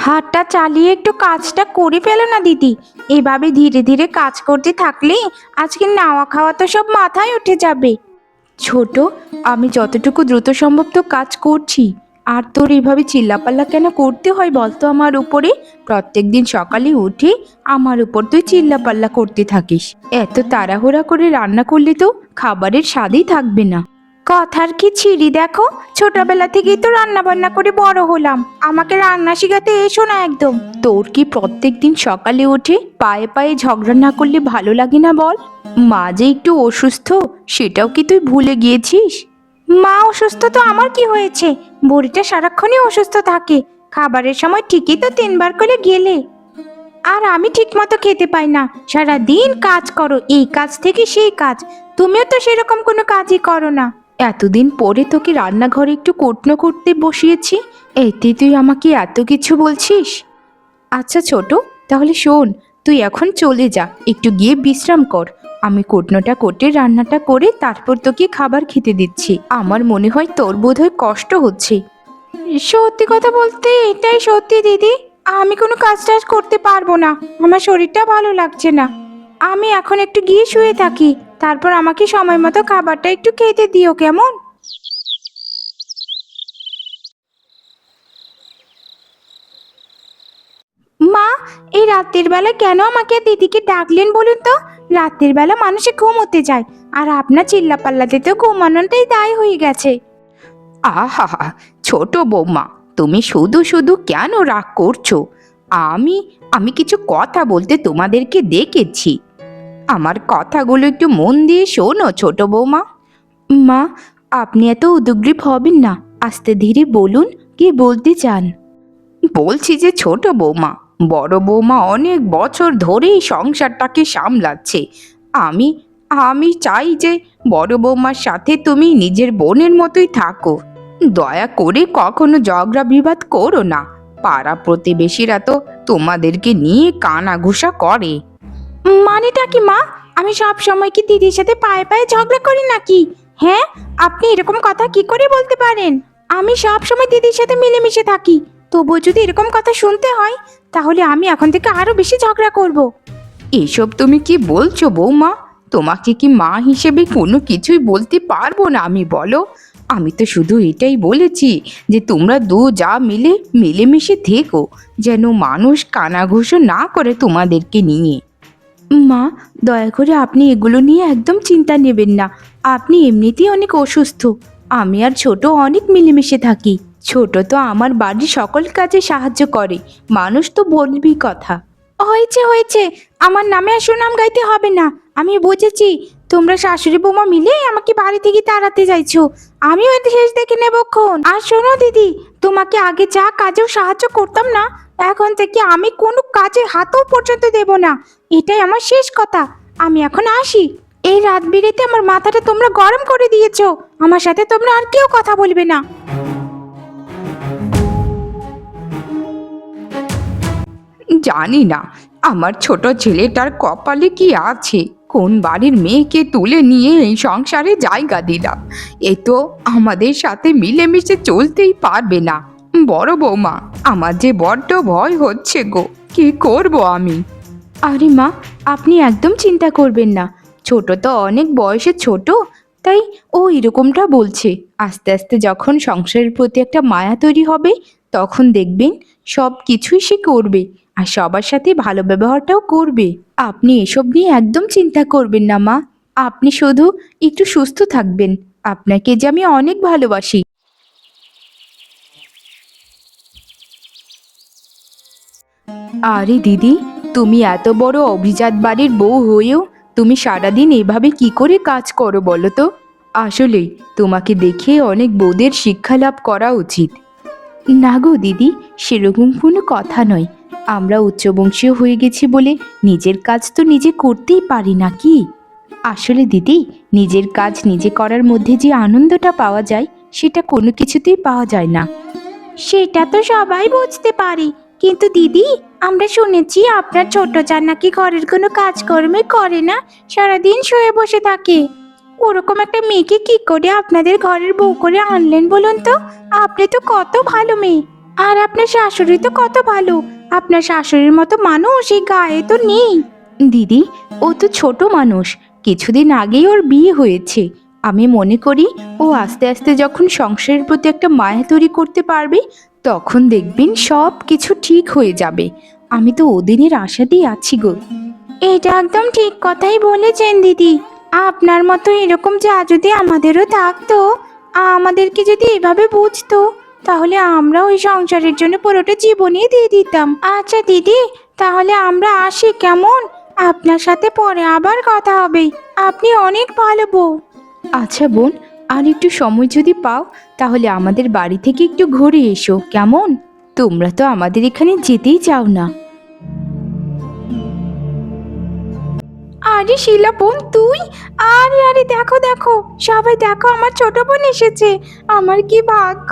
হাতটা চালিয়ে একটু কাজটা করে ফেলো না দিদি। এভাবে ধীরে ধীরে কাজ করতে থাকলে আজকে নাওয়া খাওয়া তো সব মাথায় উঠে যাবে। ছোট, আমি যতটুকু দ্রুত সম্ভব তো কাজ করছি। আর তোর এভাবে চিল্লাপাল্লা কেন করতে হয় বলতো আমার উপরে? প্রত্যেকদিন সকালে উঠে আমার উপর তুই চিল্লাপাল্লা করতে থাকিস। এত তাড়াহুড়া করে রান্না করলে তো খাবারের স্বাদই থাকবে না। কথার কি ছিরি দেখো, ছোটবেলা থেকেই তো রান্না বান্না করে বড় হলাম, আমাকে রান্না শিখাতে এসো না একদম। তোর কি প্রত্যেকদিন সকালে উঠে পায়ে পায়ে ঝগড়া না করলে ভালো লাগে না বল? মা যে একটু অসুস্থ সেটাও কি তুই ভুলে গিয়েছিস? মা অসুস্থ তো আমার কি হয়েছে? বুড়িটা সারাক্ষণই অসুস্থ থাকে, খাবারের সময় ঠিকই তো 3 বার করে গেলে। আর আমি ঠিক মতো খেতে পাই না, সারা দিন কাজ করো, এই কাজ থেকে সেই কাজ। তুমিও তো সেরকম কোনো কাজই করো না। এতদিন পরে তোকে রান্নাঘরে একটু কোটনো করতে বসিয়েছি, এতে তুই আমাকে এত কিছু বলছিস? আচ্ছা ছোট, তাহলে শোন, তুই এখন চলে যা, একটু গিয়ে বিশ্রাম কর। আমি কোটনোটা কোটে রান্নাটা করে তারপর তোকে খাবার খেতে দিচ্ছি। আমার মনে হয় তোর বোধহয় কষ্ট হচ্ছে। সত্যি কথা বলতে এটাই সত্যি দিদি, আমি কোনো কাজ টাজ করতে পারবো না, আমার শরীরটা ভালো লাগছে না। আমি এখন একটু গিয়ে শুয়ে থাকি, তারপর আমাকে সময় মতো খাবারটা একটু খেতে দিও, কেমন? মা, এই রাতের বেলা কেন আমাকে দিদিকে ডাকলেন বলুন তো? রাতের বেলা মানুষে ঘুমোতে যায়, আর আপনার চিল্লাপাল্লাতে তো ঘুমানোটাই দায় হয়ে গেছে। আহা, ছোট বৌমা, তুমি শুধু শুধু কেন রাগ করছো? আমি আমি কিছু কথা বলতে তোমাদেরকে ডেকেছি। আমার কথাগুলো একটু মন দিয়ে শোনো ছোট বৌমা। মা, আপনি এত উদগ্রীব হবেন না, আস্তে ধীরে বলুন, কি বলতে চান? বলছি যে ছোট বৌমা, বড় বৌমা অনেক বছর ধরেই সংসারটাকে সামলাচ্ছে। আমি আমি চাই যে বড় বৌমার সাথে তুমি নিজের বোনের মতোই থাকো। দয়া করে কখনো ঝগড়া বিবাদ করো না। পাড়া প্রতিবেশীরা তো তোমাদেরকে নিয়ে কানাঘুষা করে। মানেটা কি মা? আমি সব সময় কি দিদির সাথে পায়ে পায়ে ঝগড়া করি নাকি? হ্যাঁ, আপনি এরকম কথা কি করে বলতে পারেন? আমি সব সময় দিদির সাথে মিলেমিশে থাকি, তবুও যদি এরকম কথা শুনতে হয় তাহলে আমি এখন থেকে আরো বেশি ঝগড়া করব। এসব তুমি কি বলছো বৌমা? তোমাকে কি মা হিসেবে কোনো কিছুই বলতে পারবো না আমি, বলো? আমি তো শুধু এটাই বলেছি যে তোমরা যা মিলেমিশে থেকো, যেন মানুষ কানাঘুষো না করে তোমাদেরকে নিয়ে। মা, দয়া করে আপনি এগুলো নিয়ে একদম চিন্তা নেবেন না। আপনি এমনিতেই অনেক অসুস্থ, আমি আর ছোট অনেক মিলেমিশে থাকি। ছোট তো আমার বাড়ির সকল কাজে সাহায্য করে, মানুষ তো বলবি কথা। হয়েছে হয়েছে, আমার নামে আর সুনাম গাইতে হবে না। আমি বুঝেছি, তোমরা শাশুড়ি বৌমা মিলে আমাকে বাড়ি থেকে তাড়াতে চাইছো। আমিও এতে শেষ দেখে নেবক্ষণ। আর শোনো দিদি, তোমাকে আগে যা কাজেও সাহায্য করতাম না, এখন থেকে আমি কোনো কাজে হাতও পর্যন্ত দেব না। এটাই আমার শেষ কথা। আমি এখন আসি। এই রাত বিরেতে আমার মাথাটা তোমরা গরম করে দিয়েছো, আমার সাথে তোমরা আর কেউ কথা বলবে না। জানি না আমার ছোট ছেলেটার কপালে কি আছে, কোন বাড়ির মেয়েকে তুলে নিয়ে এই সংসারে জায়গা দিলাম। এ তো আমাদের সাথে মিলেমিশে চলতেই পারবে না। বড় বৌমা, আমার যে বড্ড ভয় হচ্ছে গো, কি করব আমি? আরে মা, আপনি একদম চিন্তা করবেন না। ছোট তো অনেক বয়সে ছোট, তাই ও এরকমটা বলছে। আস্তে আস্তে যখন সংসারের প্রতি একটা মায়া তৈরি হবে, তখন দেখবেন সব কিছুই সে করবে, আর সবার সাথে ভালো ব্যবহারটাও করবে। আপনি এসব নিয়ে একদম চিন্তা করবেন না মা। আপনি শুধু একটু সুস্থ থাকবেন। আপনাকে যে আমি অনেক ভালোবাসি। আরে দিদি, তুমি এত বড় অভিজাত বাড়ির বউ হয়েও তুমি সারাদিন এভাবে কি করে কাজ করো বলো তো? আসলেই তোমাকে দেখে অনেক বউদের শিক্ষা লাভ করা উচিত। না গো দিদি, সেরকম কোনো কথা নয়। আমরা উচ্চবংশীয় হয়ে গেছি বলে নিজের কাজ তো নিজে করতেই পারি নাকি? আসলে দিদি, নিজের কাজ নিজে করার মধ্যে যে আনন্দটা পাওয়া যায় সেটা কোনো কিছুতেই পাওয়া যায় না। সেটা তো সবাই বুঝতে পারে, কিন্তু দিদি, আমরা শুনেছি আপনার ছোট চান নাকি ঘরের কোনো কাজকর্মে করে না, সারাদিন শুয়ে বসে থাকে। ওরকম একটা মেয়েকে কি করে আপনাদের ঘরের বউ করে আনলেন বলুন তো? আপনি তো কত ভালো মেয়ে। আর আপনার শাশুড়ি তো কত ভালো, আপনার শাশুড়ির মতো মানুষ এই গায়ে তো নেই। দিদি, ও তো ছোট মানুষ, কিছুদিন আগেই ওর বিয়ে হয়েছে। আমি মনে করি ও আস্তে আস্তে যখন সংসারের প্রতি একটা মায়া তৈরি করতে পারবে, তখন দেখবেন সব কিছু ঠিক হয়ে যাবে। আমি তো ওদিনের আশাতেই আছি গো। এটা একদম ঠিক কথাই বলেছেন দিদি। আপনার মতো এরকম যা যদি আমাদেরও থাকতো, আমাদেরকে যদি এভাবে বুঝতো, তাহলে আমরা ওই সংসারের জন্য পুরোটা জীবনই দিয়ে দিতাম। আচ্ছা দিদি, তাহলে আমরা আসি কেমন? আপনার সাথে পরে আবার কথা হবে। আপনি অনেক ভালো বউ। আচ্ছা বোন, আর একটু সময় যদি পাও তাহলে আমাদের বাড়ি থেকে একটু ঘুরে এসো কেমন? তোমরা তো আমাদের এখানে যেতেই চাও না। আরে শিলা বোন তুই? আরে আরে দেখো দেখো, সবাই দেখো আমার ছোট বোন এসেছে। আমার কি ভাগ্য!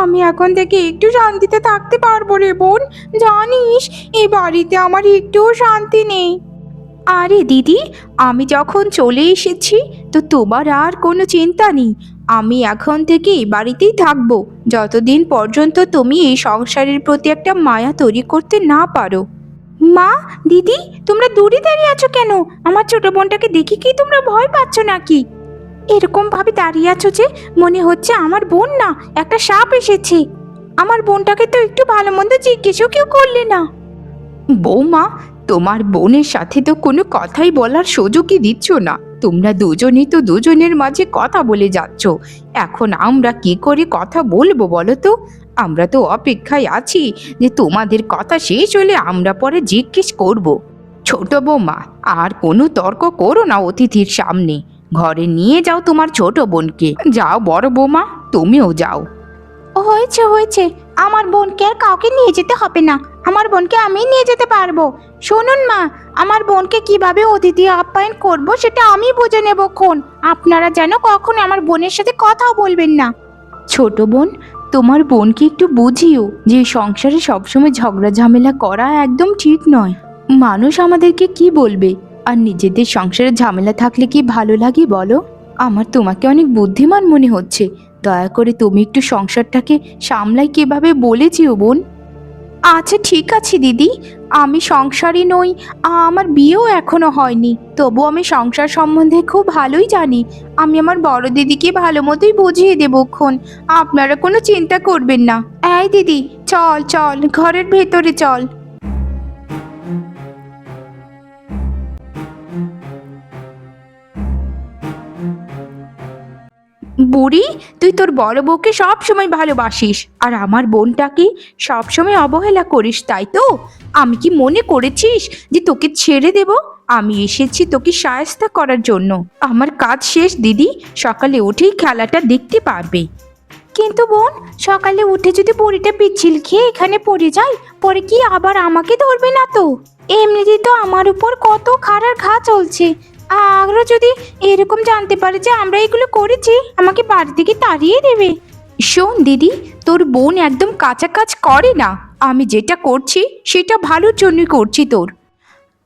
আমি এখন থেকে একটু শান্তিতে থাকতে পারবো রে বোন। জানিস, এই বাড়িতে আমার একটুও শান্তি নেই। আরে দিদি, আমি যখন চলে এসেছি তো তোমার আর কোনো চিন্তা নেই। আমি এখন থেকে এই বাড়িতেই থাকবো যতদিন পর্যন্ত তুমি এই সংসারের প্রতি একটা মায়া তৈরি করতে না পারো। মা, দিদি, তোমরা দূরে দাঁড়িয়ে আছো কেন? আমার ছোট বোনটাকে দেখে কি তোমরা ভয় পাচ্ছ নাকি? এরকম ভাবে দাঁড়িয়ে আছো যে মনে হচ্ছে আমার বোন না, একটা সাপ এসেছে। আমার বোনটাকে তো একটু ভালো মন্দ জিজ্ঞেসও কেউ করলে না। বৌমা, তোমার বোনের সাথে তো কোনো কথাই বলার সুযোগই দিচ্ছ না। তোমরা দুজনেই তো দুজনের মাঝে কথা বলে যাচ্ছ। এখন আমরা কি করে কথা বলবো বলো তো? আমরা তো অপেক্ষায় আছি যে তোমাদের কথা শেষ হলে আমরা পরে জিজ্ঞেস করব। ছোট বৌমা, আর কোনো তর্ক করো না অতিথির সামনে। ঘরে নিয়ে যাও তোমার ছোট বোনকে। যাও বড় বৌমা, তুমিও যাও। হয়েছে হয়েছে, আমার বোনকে আর কাউকে নিয়ে যেতে হবে না। আমার বোনকে আমি নিয়ে যেতে পারবো। শুনুন মা, আমার বোনকে কিভাবে অতিথি আপ্যায়ন করব সেটা আমি বুঝে নেবক্ষণ। আপনারা যেন কখনো আমার বোনের সাথে কথাও বলবেন না। ছোট বোন, তোমার বোনকে একটু বুঝিও যে সংসারে সবসময় ঝগড়া ঝামেলা করা একদম ঠিক নয়। মানুষ আমাদেরকে কি বলবে, আর নিজেদের সংসারে ঝামেলা থাকলে কি ভালো লাগে বলো? আমার তোমাকে অনেক বুদ্ধিমান মনে হচ্ছে। দয়া করে তুমি একটু সংসারটাকে সামলাই কিভাবে বলেছিও বোন। আচ্ছা ঠিক আছে দিদি, আমি সংসারী নই, আমার বিয়েও এখনো হয়নি, তবু আমি সংসার সম্বন্ধে খুব ভালোই জানি। আমি আমার বড় দিদিকে ভালো মতোই বুঝিয়ে দেবক্ষণ। আপনারা কোনো চিন্তা করবেন না। এই দিদি, চল চল ঘরের ভেতরে চল। বুড়ি, তুই তোর বড় বউকে সব সময় ভালোবাসিস আর আমার বোনটাকে সব সময় অবহেলা করিস, তাই তো? আমি কি মনে করেছিস যে তোকে ছেড়ে দেব? আমি এসেছি তোকে সায়স্তা করার জন্য। আমার কাজ শেষ দিদি, সকালে উঠেই খেলাটা দেখতে পারবে। কিন্তু বোন, সকালে উঠে যদি বুড়িটা পিচ্ছিল খেয়ে এখানে পড়ে যায়, পরে কি আবার আমাকে ধরবে না তো? এমনিতেই তো আমার উপর কত খারাপ ঘা চলছে। আরও যদি এরকম জানতে পারে যে আমরা এগুলো করেছি, আমাকে বাড়ি থেকে তাড়িয়ে দেবে। শোন দিদি, তোর বোন একদম কাঁচা কাজ করে না। আমি যেটা করছি সেটা ভালোর জন্যই করছি তোর।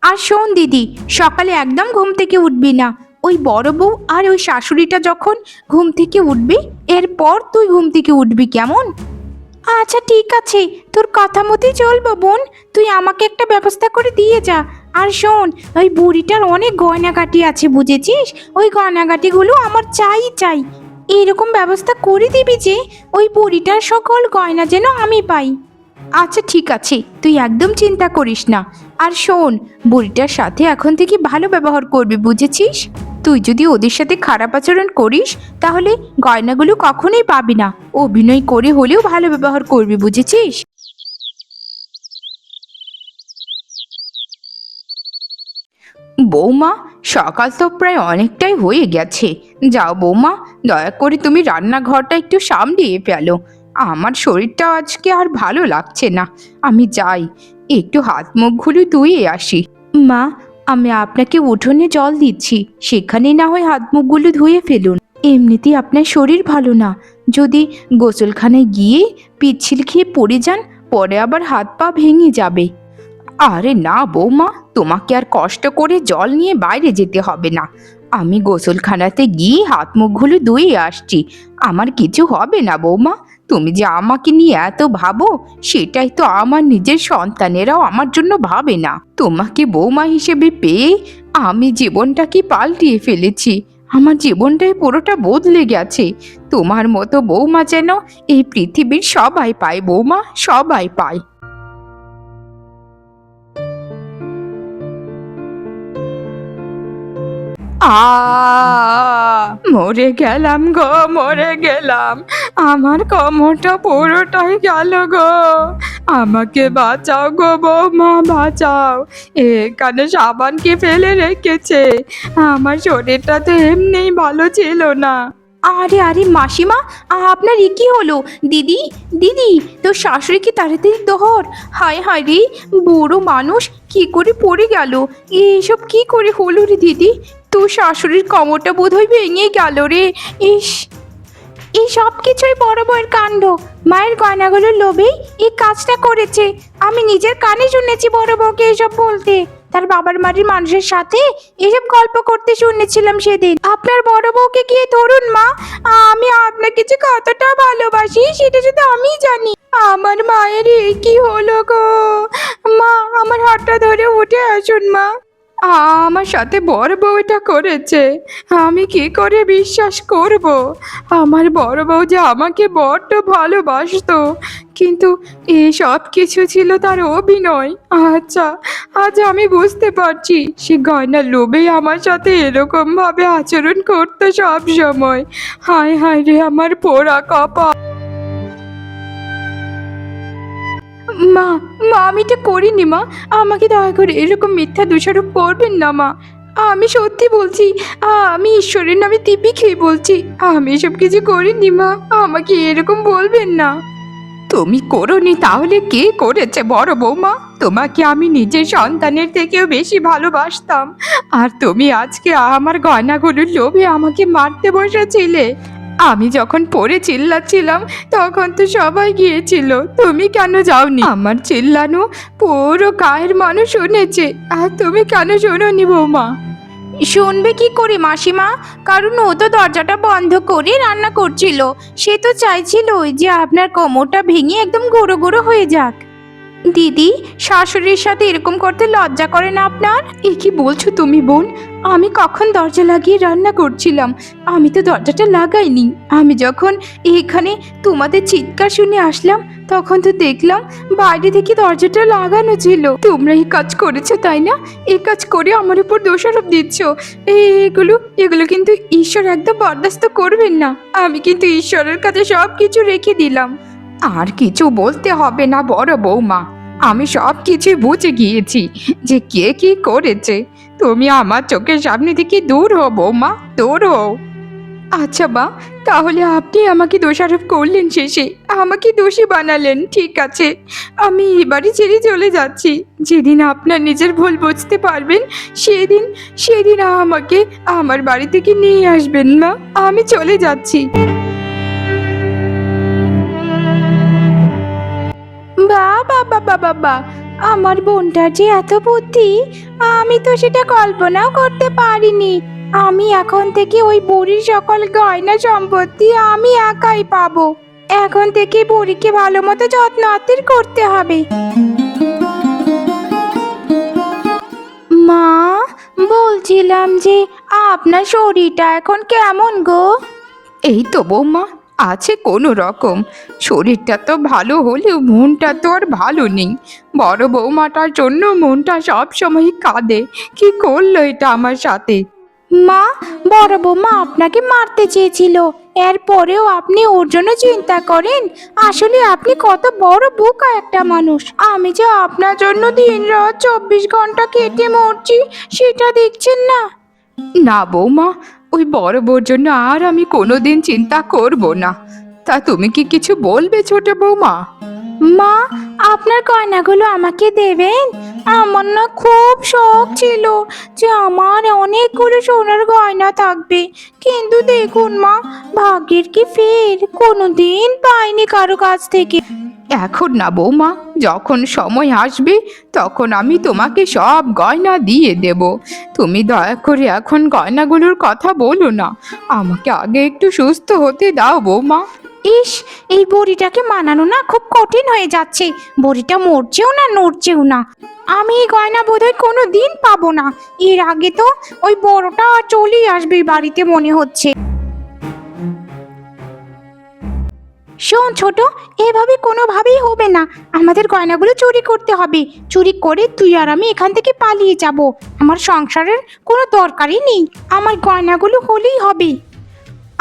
আর শোন দিদি, সকালে একদম ঘুম থেকে উঠবি না। ওই বড় বউ আর ওই শাশুড়িটা যখন ঘুম থেকে উঠবি, এরপর তুই ঘুম থেকে উঠবি কেমন? আচ্ছা ঠিক আছে, তোর কথা মতোই চলবো বোন। তুই আমাকে একটা ব্যবস্থা করে দিয়ে যা। আর শোন, ওই বুড়িটার অনেক গয়নাগাটি আছে বুঝেছিস? ওই গয়নাগাটিগুলো আমার চাই চাই। এরকম ব্যবস্থা করে দিবি যে ওই বুড়িটার সকল গয়না যেন আমি পাই। আচ্ছা ঠিক আছে, তুই একদম চিন্তা করিস না। আর শোন, বুড়িটার সাথে এখন থেকে ভালো ব্যবহার করবি বুঝেছিস? তুই যদি ওদের সাথে খারাপ আচরণ করিস তাহলে গয়নাগুলো কখনোই পাবি না। অভিনয় করে হলেও ভালো ব্যবহার করবি বুঝেছিস? বৌমা, সকাল তো প্রায় অনেকটাই হয়ে গেছে। যাও বৌমা, দয়া করে তুমি রান্নাঘরটা একটু সামলিয়ে ফেলো। আমার শরীরটা আজকে আর ভালো লাগছে না। আমি যাই, একটু হাত মুখগুলো ধুয়ে আসি। মা, আমি আপনাকে উঠোনে জল দিচ্ছি, সেখানে না হয় হাত মুখগুলো ধুয়ে ফেলুন। এমনিতেই আপনার শরীর ভালো না, যদি গোসলখানায় গিয়ে পিচ্ছিল খেয়ে পড়ে যান, পরে আবার হাত পা ভেঙে যাবে। আরে না বৌমা, তোমাকে আর কষ্ট করে জল নিয়ে বাইরে যেতে হবে না। আমি গোসলখানাতে গিয়ে হাত মুখগুলো ধুয়ে আসছি। আমার কিছু হবে না বৌমা, তুমি যে আমাকে নিয়ে এত ভাবো, সেটাই তো আমার নিজের সন্তানেরাও আমার জন্য ভাবে না। তোমাকে বৌমা হিসেবে পেয়ে আমি জীবনটাকে পাল্টিয়ে ফেলেছি। আমার জীবনটাই পুরোটা বদলে গেছে। তোমার মতো বৌমা যেন এই পৃথিবীর সবাই পায় বৌমা, সবাই পায়। মরে গেলাম গো, মরে গেলাম। আমার কোমরটা পুরোটাই গেল গো। আমাকে বাঁচাও গো বৌমা, বাঁচাও। এখানে সাবানকে ফেলে রেখেছে। আমার শরীরটা তো এমনিই ভালো ছিল না। আরে আরে মাসিমা, আপনার এ কি হলো? দিদি, দিদি, তোর শাশুড়ি কি তাড়াতাড়ি ধর। হায় হায় রে, বুড়ো মানুষ কি করে পড়ে গেল? এইসব কি করে হলো রে দিদি? তোর শাশুড়ির কোমরটা বোধহয় ভেঙে গেল রে। ইস, এই সব কিছুই বড় বউয়ের কাণ্ড। মায়ের গয়নাগুলোর লোভেই এই কাজটা করেছে। আমি নিজের কানে শুনেছি বড় বউকে এসব বলতে। তার বাবার বাড়ির মানুষের সাথে এসব গল্প করতে শুনেছিলাম সেদিন। আপনার বড় বউকে গিয়ে ধরুন মা, আমি আপনাকে যে কতটা ভালোবাসি সেটা শুধু আমিই জানি। আমার মায়ের এই কি হলো গো? মা, আমার হাতটা ধরে উঠে আসুন মা। আমার সাথে বড় বউ এটা করেছে, আমি কি করে বিশ্বাস করব? আমার বড় বউ যে আমাকে বড্ড ভালোবাসতো, কিন্তু এই সব কিছু ছিল তার অভিনয়। আচ্ছা, আজ আমি বুঝতে পারছি সে গয়নার লোভে আমার সাথে এরকম ভাবে আচরণ করতো সব সময়। হায় হায় রে আমার পোড়া কপাল। মা, মা, আমি এটা করিনি মা। আমাকে দয়া করে এরকম মিথ্যা দোষারোপ করবেন না মা। আমি সত্যি বলছি, আমি ঈশ্বরের নামে দিব্যি খেয়ে বলছি, আমি এসব কিছু করিনি মা। আমাকে এরকম বলবেন না। তুমি করোনি তাহলে কে করেছে বড় বৌমা? তোমাকে আমি নিজের সন্তানের থেকেও বেশি ভালোবাসতাম, আর তুমি আজকে আমার গয়নাগুলোর লোভে আমাকে মারতে বসেছিলে। আমি যখন পড়ে চিল্লাচ্ছিলাম তখন তো সবাই গিয়েছিল, তুমি কেন যাওনি? আমার চিল্লানো পুরো গায়ের মানুষ শুনেছে, আর তুমি কেন শোনোনি বৌমা? শুনবে কি করে মাসিমা? কারণ ও তো দরজাটা বন্ধ করে রান্না করছিল। সে তো চাইছিল যে আপনার কোমরটা ভেঙে একদম গুঁড়ো গুঁড়ো হয়ে যাক। দিদি, শাশুড়ির সাথে এরকম করতে লজ্জা করে না আপনার? এ কি বলছো তুমি বোন? আমি কখন দরজা লাগিয়ে রান্না করছিলাম? আমি তো দরজাটা লাগাইনি। আমি যখন এখানে তোমাদের চিৎকার শুনে আসলাম তখন তো দেখলাম বাইরে থেকে দরজাটা লাগানো ছিল। তোমরা এই কাজ করেছো তাই না? এই কাজ করে আমার উপর দোষারোপ দিচ্ছ। এগুলো এগুলো কিন্তু ঈশ্বর একদম বরদাস্ত করবেন না। আমি কিন্তু ঈশ্বরের কাছে সব কিছু রেখে দিলাম। আর কিছু বলতে হবে না বড় বৌমা, আমি সব কিছু বুঝে গিয়েছি যে কে কি করেছে। তুমি আমার চোখের সামনে থেকে দূর হও বৌমা, দূর হও। আচ্ছা বা, তাহলে আপনি আমাকে দোষারোপ করলেন, শেষে আমাকে দোষী বানালেন। ঠিক আছে, আমি এবারই ছেড়ে চলে যাচ্ছি। যেদিন আপনার নিজের ভুল বুঝতে পারবেন সেদিন সেদিন আমাকে আমার বাড়ি থেকে নিয়ে আসবেন না। আমি চলে যাচ্ছি। বাবা বাবা বাবা, আমার বোনটার যে এত বুদ্ধি, আমি তো সেটা কল্পনাও করতে পারিনি। আমি এখন থেকে ওই বুড়ির সকল গয়না সম্পত্তি আমি একাই পাবো। এখন থেকে বুড়িকে ভালো মতো যত্ন আত্তির করতে হবে। মা, বলছিলাম যে আপনার শরীরটা এখন কেমন গো? এই তো বৌমা, আছে কোনো রকম। শরীরটা তো ভালো হলেও মনটা তো আর ভালো নেই। বড় বৌমাটার জন্য মনটা সব সময় কাঁদে। কি করলো এটা আমার সাথে? মা, বড় বৌমা আপনাকে মারতে চেয়েছিল, এরপরেও আপনি ওর জন্য চিন্তা করেন? আসলে আপনি কত বড় বোকা একটা মানুষ। আমি যে আপনার জন্য দিন রাত 24 ঘন্টা কেটে মরছি, সেটা দেখছেন না? না বৌমা, ওই বড় বউর জন্য আর আমি কোনোদিন চিন্তা করব না। তা তুমি কি কিছু বলবে ছোট বৌমা? মা, আপনার গয়নাগুলো আমাকে দেবেন? আমার না খুব শখ ছিল যে আমার অনেকগুলো সোনার গয়না থাকবে, কিন্তু দেখুন মা, ভাগ্যের কি ফের, কোনোদিন পাইনি কারো কাছ থেকে। এখন না বৌমা, যখন সময় আসবে তখন আমি তোমাকে সব গয়না দিয়ে দেব। তুমি দয়া করে এখন গয়নাগুলোর কথা বলো না। আমাকে আগে একটু সুস্থ হতে দাও বৌমা। ইস, এই বড়িটাকে মানানো না খুব কঠিন হয়ে যাচ্ছে। বড়িটা মরছেও না নড়ছেও না। আমি এই গয়না বোধহয় কোনো দিন পাবো না। এর আগে তো ওই বড়টা চলেই আসবে বাড়িতে মনে হচ্ছে। শোন ছোট, এভাবে কোনোভাবেই হবে না। আমাদের গয়নাগুলো চুরি করতে হবে। চুরি করে তুই আর আমি এখান থেকে পালিয়ে যাব। আমার সংসারের কোনো দরকারই নেই, আমার গয়নাগুলো হলেই হবে।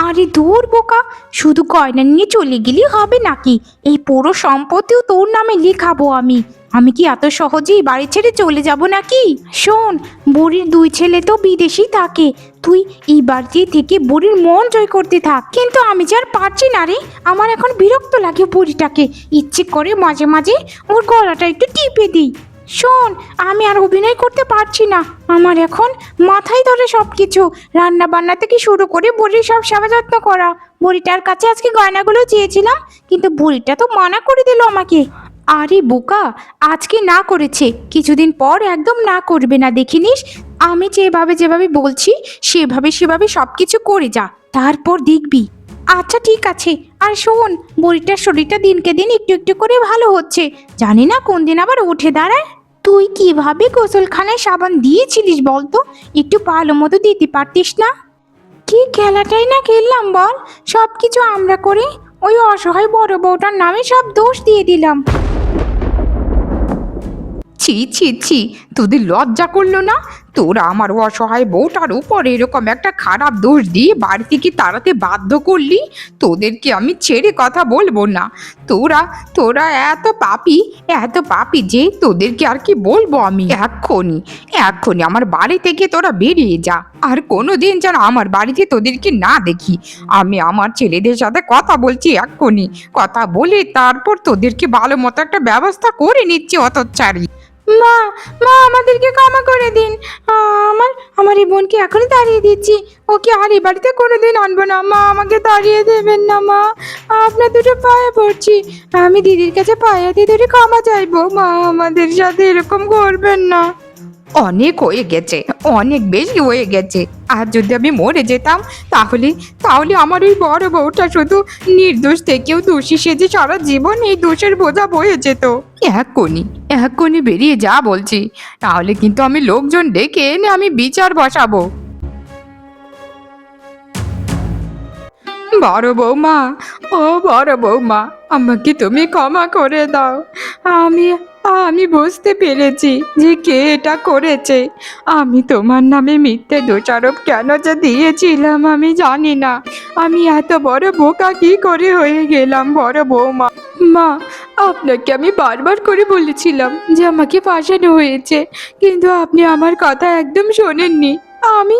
আরে দূর বোকা, শুধু গয়না নিয়ে চলে গেলেই হবে নাকি? এই পুরো সম্পত্তিও তোর নামে লিখাবো আমি। আমি কি এত সহজেই বাড়ি ছেড়ে চলে যাব নাকি? শোন, বুড়ির দুই ছেলে তো বিদেশেই থাকে। তুই এই বাড়িতে থেকে বুড়ির মন জয় করতে থাক। কিন্তু আমি যে আর পারছি না রে। আমার এখন বিরক্ত লাগে বুড়িটাকে। ইচ্ছে করে মাঝে মাঝে ওর গলাটা একটু টিপে দিই। শোন, আমি আর অভিনয় করতে পারছি না। আমার এখন মাথায় ধরে সব কিছু, রান্না বান্না থেকে শুরু করে বুড়ির সব সেবা যত্ন করা। বুড়িটার কাছে আজকে গয়নাগুলো চেয়েছিলাম, কিন্তু বুড়িটা তো মানা করে দিল আমাকে। আরে বোকা, আজকে না করেছে, কিছুদিন পর একদম না করবে না, দেখিনিস? আমি যেভাবে বলছি সেভাবে সব কিছু করে যা, তারপর দেখবি। আচ্ছা ঠিক আছে। আর শোন, বুড়িটার শরীরটা দিনকে দিন একটু একটু করে ভালো হচ্ছে। জানি না কোন দিন আবার উঠে দাঁড়ায়। তুই কিভাবে গোসলখানায় সাবান দিয়েছিলিস বলতো? একটু ভালো মতো দিতে পারতিস না? কি খেলাটাই না খেললাম বল। সব কিছু আমরা করি, ওই অসহায় বড় বউটার নামে সব দোষ দিয়ে দিলাম। ছি ছি ছি, তোদের লজ্জা করলো না? তোরা আমার অসহায় বউটার উপর এরকম একটা খারাপ দোষ দিয়ে বাড়ি থেকে তাড়াতে বাধ্য করলি। তোদেরকে আমি ছেড়ে কথা বলবো না। তোরা তোরা এত পাপী যে তোদেরকে আর কি বলবো আমি। এক্ষুনি আমার বাড়ি থেকে তোরা বেরিয়ে যা। আর কোনোদিন যেন আমার বাড়িতে তোদেরকে না দেখি। আমি আমার ছেলেদের সাথে কথা বলছি, এক্ষুনি কথা বলে তারপর তোদেরকে ভালো মতো একটা ব্যবস্থা করে নিচ্ছি হতচ্ছাড়ি। মা, মা আমাদেরকে ক্ষমা করে দিন। আমার আমার এই বোনকে এখনই তাড়িয়ে দিচ্ছি। ওকে আর এই বাড়িতে কোনোদিন আনবো না। মা, আমাকে তাড়িয়ে দেবেন না মা। আপনার দুটো পায়ে পড়ছি। আমি দিদির কাছে পায়ে হাতে ধরে ক্ষমা চাইবো। মা, আমাদের সাথে এরকম করবেন না। অনেক হয়ে গেছে, অনেক বেশি হয়ে গেছে। আর যদি আমি মরে যেতাম তাহলে তাহলে আমার ওই বড় বউটা শুধু নির্দোষ থেকেও দোষী সেজে সারা জীবন এই দোষের বোঝা বয়ে যেত। এক্ষুনি বেরিয়ে যা বলছি, তাহলে কিন্তু আমি লোকজন ডেকে এনে আমি বিচার বসাবো। বড় বৌমা, ও বড় বৌমা, আমাকে তুমি ক্ষমা করে দাও। আমি আমি বুঝতে পেরেছি যে কে এটা করেছে। আমি তোমার নামে মিথ্যে দোষারোপ কেন যে দিয়েছিলাম আমি জানি না। আমি এত বড় বোকা কি করে হয়ে গেলাম বড় বৌমা। মা, আপনাকে আমি বারবার করে বলেছিলাম যে আমাকে ফাঁসানো হয়েছে, কিন্তু আপনি আমার কথা একদম শোনেননি। আমি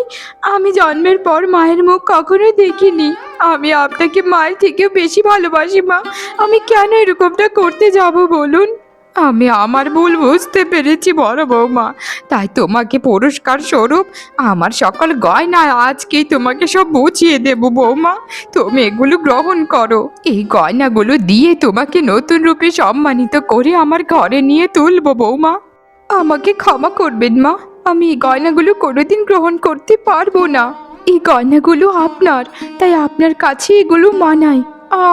আমি জন্মের পর মায়ের মুখ কখনোই দেখিনি। আমি আপনাকে মায়ের থেকেও বেশি ভালোবাসি মা। আমি কেন এরকমটা করতে যাব বলুন? আমি আমার ভুল বুঝতে পেরেছি বড় বৌমা, তাই তোমাকে পুরস্কার স্বরূপ আমার সকল গয়না আজকেই তোমাকে সব বুঝিয়ে দেব বৌমা। তুমি এগুলো গ্রহণ করো। এই গয়নাগুলো দিয়ে তোমাকে নতুন রূপে সম্মানিত করে আমার ঘরে নিয়ে তুলবো বৌমা। আমাকে ক্ষমা করবেন মা, আমি এই গয়নাগুলো কোনোদিন গ্রহণ করতে পারবো না। এই গয়নাগুলো আপনার, তাই আপনার কাছে এগুলো মানায়।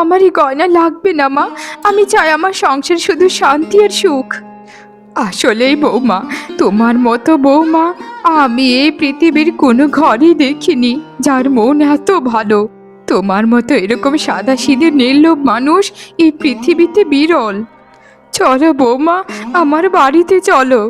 আমার এই গয়না লাগবে না মা। আমি চাই আমার সংসার শুধু শান্তি আর সুখ। আসলেই বৌমা, তোমার মতো বৌমা আমি এই পৃথিবীর কোনো ঘরেই দেখিনি যার মন এত ভালো। তোমার মতো এরকম সাদাসিধে নির্লোভ মানুষ এই পৃথিবীতে বিরল। চলো বৌমা, আমার বাড়িতে চলো।